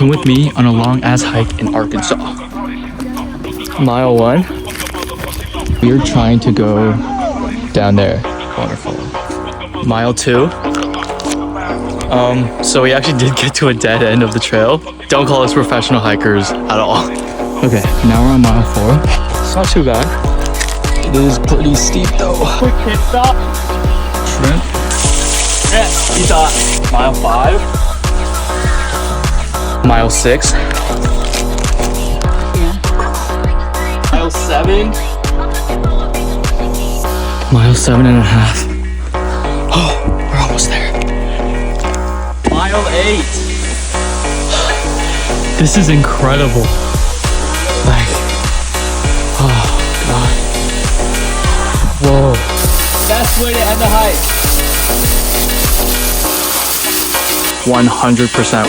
Come with me on a long ass hike in Arkansas. Mile 1. We're trying to go down there. Waterfall. Mile 2. So we actually did get to a dead end of the trail. Don't call us professional hikers at all. Okay, now we're on mile 4. It's not too bad. It is pretty steep though. Quick pit stop. Shrimp. Yeah, he's on mile 5. Mile 6. Mile 7. Mile 7.5. Oh, we're almost there. Mile 8. This is incredible. Like, oh God. Whoa. Best way to end the hike. 100%